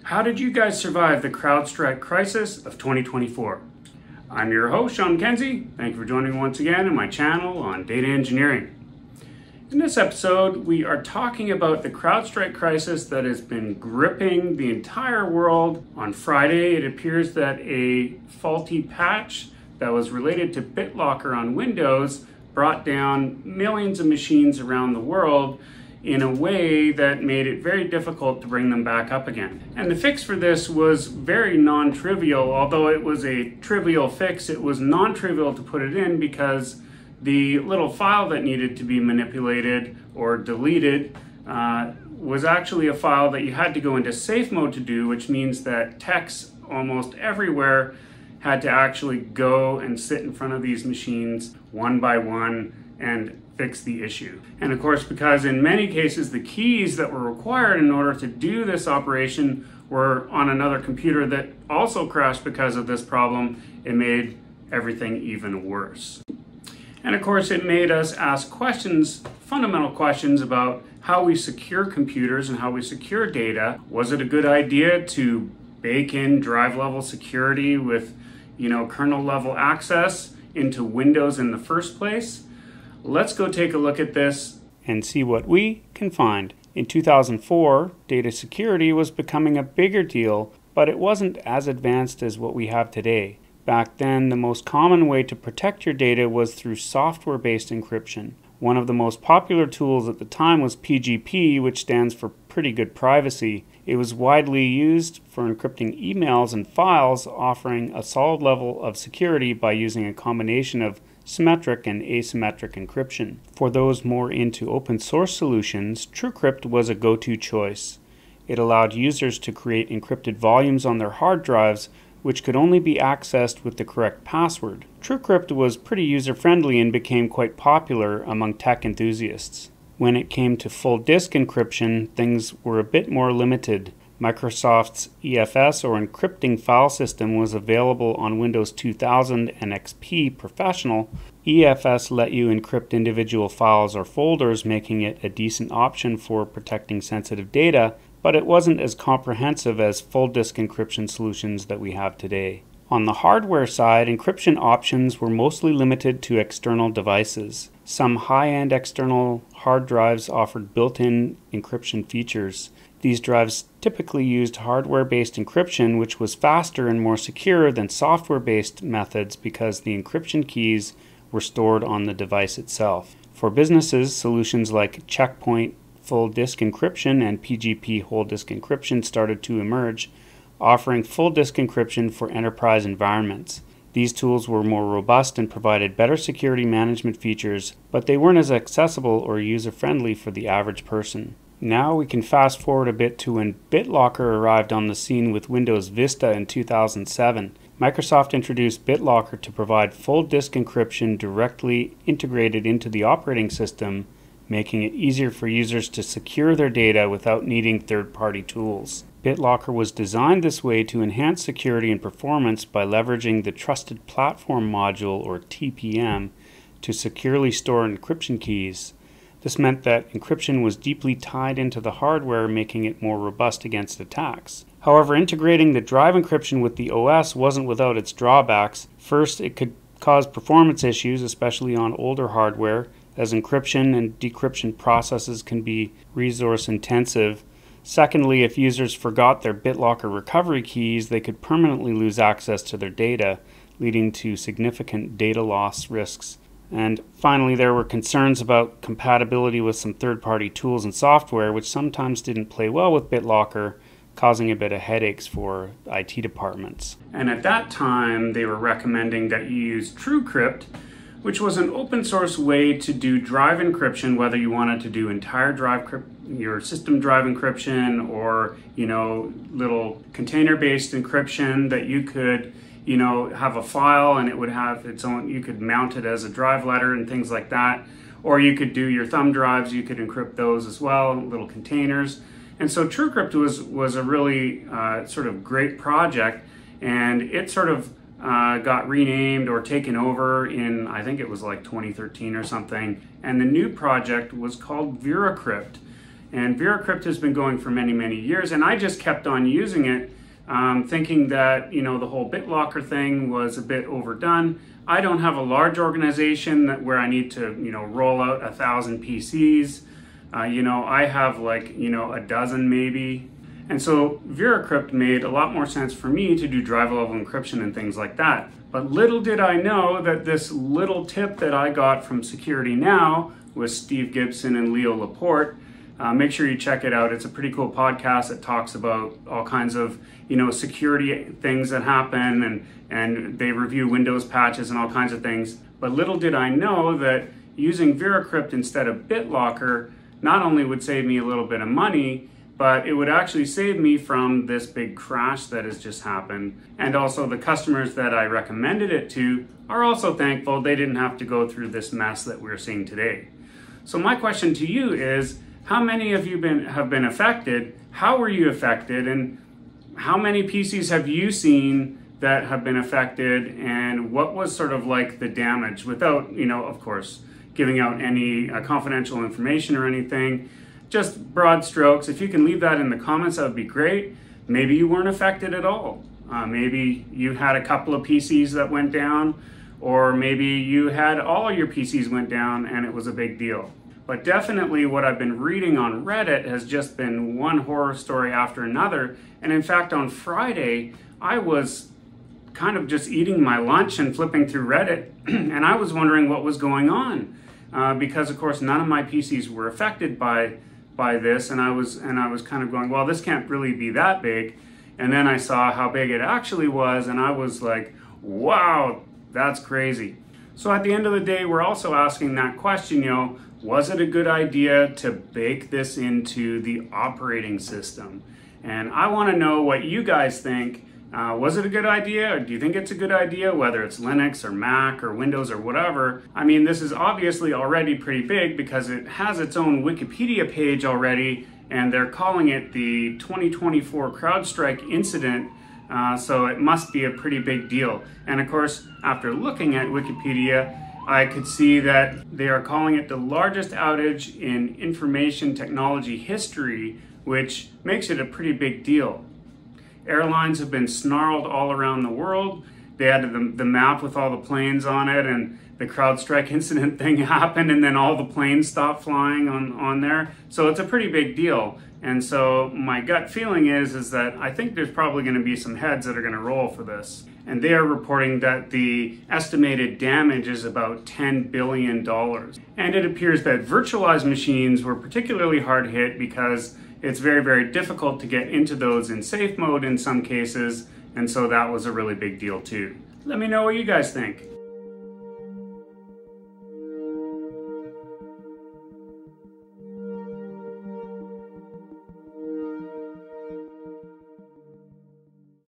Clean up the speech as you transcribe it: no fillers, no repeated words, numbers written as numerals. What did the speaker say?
How did you guys survive the CrowdStrike crisis of 2024? I'm your host, Sean Kenzie. Thank you for joining me once again on my channel on data engineering. In this episode, we are talking about the CrowdStrike crisis that has been gripping the entire world. On Friday, it appears that a faulty patch that was related to BitLocker on Windows brought down millions of machines around the world in a way that made it very difficult to bring them back up again. And the fix for this was very non-trivial. Although it was a trivial fix, it was non-trivial to put it in because the little file that needed to be manipulated or deleted was actually a file that you had to go into safe mode to do, which means that techs almost everywhere had to actually go and sit in front of these machines one by one and fix the issue. And of course, because in many cases the keys that were required in order to do this operation were on another computer that also crashed because of this problem, it made everything even worse. And of course, it made us ask questions, fundamental questions about how we secure computers and how we secure data. Was it a good idea to bake in drive level security with, kernel level access into Windows in the first place? Let's go take a look at this and see what we can find. In 2004, data security was becoming a bigger deal, but it wasn't as advanced as what we have today. Back then, the most common way to protect your data was through software-based encryption. One of the most popular tools at the time was PGP, which stands for Pretty Good Privacy. It was widely used for encrypting emails and files, offering a solid level of security by using a combination of symmetric and asymmetric encryption. For those more into open source solutions, TrueCrypt was a go-to choice. It allowed users to create encrypted volumes on their hard drives, which could only be accessed with the correct password. TrueCrypt was pretty user-friendly and became quite popular among tech enthusiasts. When it came to full disk encryption, things were a bit more limited. Microsoft's EFS, or encrypting file system, was available on Windows 2000 and XP Professional. EFS let you encrypt individual files or folders, making it a decent option for protecting sensitive data, but it wasn't as comprehensive as full disk encryption solutions that we have today. On the hardware side, encryption options were mostly limited to external devices. Some high-end external hard drives offered built-in encryption features. These drives typically used hardware-based encryption, which was faster and more secure than software-based methods because the encryption keys were stored on the device itself. For businesses, solutions like Checkpoint full disk encryption and PGP whole disk encryption started to emerge, offering full disk encryption for enterprise environments. These tools were more robust and provided better security management features, but they weren't as accessible or user-friendly for the average person. Now we can fast forward a bit to when BitLocker arrived on the scene with Windows Vista in 2007. Microsoft introduced BitLocker to provide full disk encryption directly integrated into the operating system, making it easier for users to secure their data without needing third-party tools. BitLocker was designed this way to enhance security and performance by leveraging the Trusted Platform Module, or TPM, to securely store encryption keys. This meant that encryption was deeply tied into the hardware, making it more robust against attacks. However, integrating the drive encryption with the OS wasn't without its drawbacks. First, it could cause performance issues, especially on older hardware, as encryption and decryption processes can be resource intensive. Secondly, if users forgot their BitLocker recovery keys, they could permanently lose access to their data, leading to significant data loss risks. And finally, there were concerns about compatibility with some third-party tools and software, which sometimes didn't play well with BitLocker, causing a bit of headaches for IT departments. And at that time, they were recommending that you use TrueCrypt, which was an open source way to do drive encryption, whether you wanted to do entire your system drive encryption or, little container-based encryption that you could, have a file and it would have its own, you could mount it as a drive letter and things like that. Or you could do your thumb drives, you could encrypt those as well, little containers. And so TrueCrypt was a really sort of great project, and it sort of got renamed or taken over in, I think it was like 2013 or something. And the new project was called VeraCrypt. And VeraCrypt has been going for many, many years, and I just kept on using it, thinking that, you know, the whole BitLocker thing was a bit overdone. I don't have a large organization where I need to, you know, roll out 1,000 PCs. You know, I have like, you know, a dozen maybe. And so VeraCrypt made a lot more sense for me to do driver level encryption and things like that. But little did I know that this little tip that I got from Security Now with Steve Gibson and Leo Laporte, make sure you check it out. It's a pretty cool podcast that talks about all kinds of, you know, security things that happen, and they review Windows patches and all kinds of things. But little did I know that using VeraCrypt instead of BitLocker not only would save me a little bit of money, but it would actually save me from this big crash that has just happened. And also the customers that I recommended it to are also thankful they didn't have to go through this mess that we're seeing today. So my question to you is, how many of you have been affected? How were you affected? And how many PCs have you seen that have been affected? And what was sort of like the damage, without, you know, of course, giving out any confidential information or anything? Just broad strokes. If you can leave that in the comments, that would be great. Maybe you weren't affected at all. Maybe you had a couple of PCs that went down, or maybe you had all your PCs went down and it was a big deal. But definitely what I've been reading on Reddit has just been one horror story after another. And in fact, on Friday, I was kind of just eating my lunch and flipping through Reddit, and I was wondering what was going on. Because of course none of my PCs were affected by this, and I was kind of going, well, this can't really be that big. And then I saw how big it actually was, and I was like, wow, that's crazy. So at the end of the day, we're also asking that question, you know, was it a good idea to bake this into the operating system? And I want to know what you guys think. Was it a good idea, or do you think it's a good idea, whether it's Linux or Mac or Windows or whatever? I mean, this is obviously already pretty big because it has its own Wikipedia page already, and they're calling it the 2024 CrowdStrike Incident, so it must be a pretty big deal. And of course, after looking at Wikipedia, I could see that they are calling it the largest outage in information technology history, which makes it a pretty big deal. Airlines have been snarled all around the world. They had the map with all the planes on it, and the CrowdStrike Incident thing happened, and then all the planes stopped flying on there. So it's a pretty big deal. And so my gut feeling is that I think there's probably going to be some heads that are going to roll for this. And they are reporting that the estimated damage is about $10 billion. And it appears that virtualized machines were particularly hard hit because it's very, very difficult to get into those in safe mode in some cases, and so that was a really big deal too. Let me know what you guys think.